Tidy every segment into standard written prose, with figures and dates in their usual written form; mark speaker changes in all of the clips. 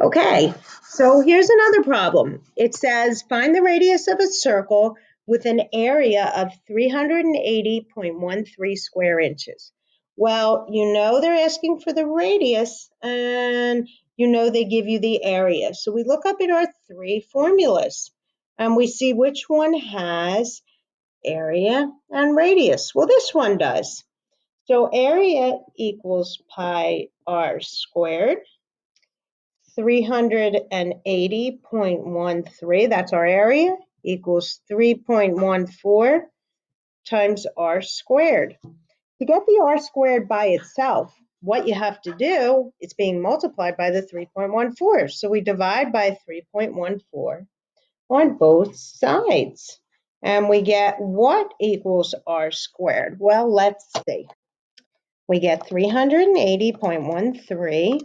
Speaker 1: Okay, so here's another problem. It says find the radius of a circle with an area of 380.13 square inches. Well, you know they're asking for the radius and you know they give you the area. So we look up in our three formulas and we see which one has area and radius. Well, this one does. So area equals pi r squared. 380.13, that's our area, equals 3.14 times r squared. To get the r squared by itself, what you have to do, it's being multiplied by the 3.14. So we divide by 3.14 on both sides. And we get what equals r squared? Well, let's see. We get 380.13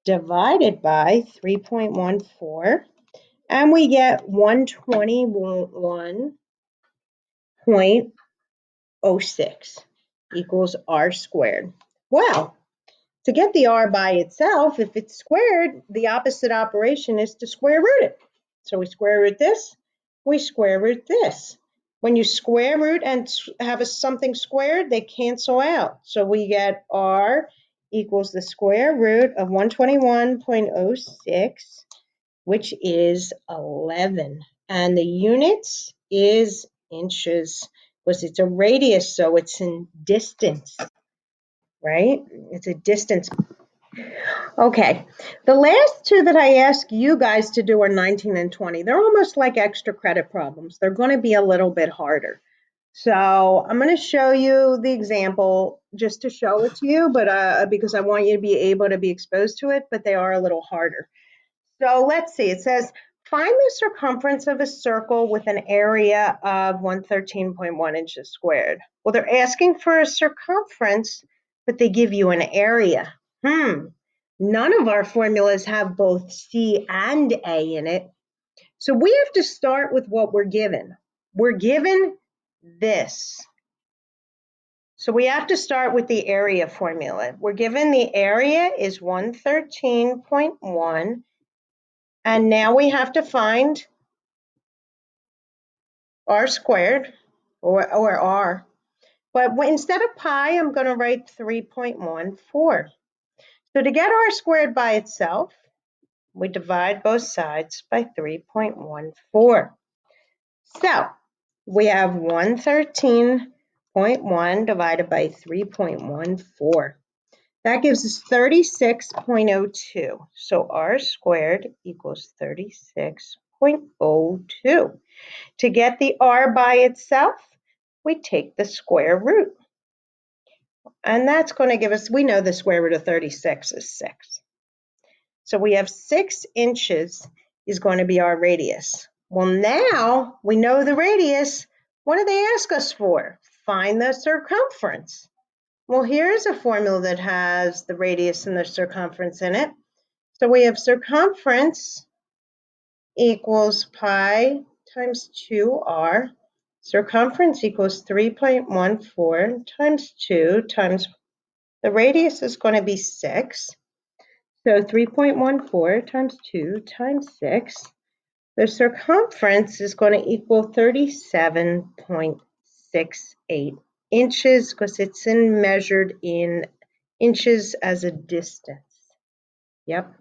Speaker 1: divided by 3.14, and we get 121.06 equals r squared. Well, to get the r by itself, if it's squared, the opposite operation is to square root it. So we square root this, we square root this. When you square root and have something squared, they cancel out. So we get r equals the square root of 121.06, which is 11. And the units is inches, because it's a radius, so it's in distance, right? It's a distance. Okay, the last two that I ask you guys to do are 19 and 20. They're almost like extra credit problems. They're going to be a little bit harder. So I'm going to show you the example just to show it to you, but because I want you to be able to be exposed to it, but they are a little harder. So let's see, it says, find the circumference of a circle with an area of 113.1 inches squared. Well, they're asking for a circumference, but they give you an area. None of our formulas have both C and A in it. So we have to start with what we're given. We're given this. So we have to start with the area formula. We're given the area is 113.1. And now we have to find r squared, or r. But instead of pi, I'm going to write 3.14. So to get r squared by itself, we divide both sides by 3.14. So we have 113.1 divided by 3.14. That gives us 36.02. So r squared equals 36.02. To get the r by itself, we take the square root. And that's going to give us, we know the square root of 36 is 6. So we have 6 inches is going to be our radius. Well, now we know the radius. What do they ask us for? Find the circumference. Well, here's a formula that has the radius and the circumference in it. So we have circumference equals pi times 2r. Circumference equals 3.14 times 2 times the radius is going to be 6. So 3.14 times 2 times 6. The circumference is going to equal 37.68 inches because it's measured in inches as a distance. Yep.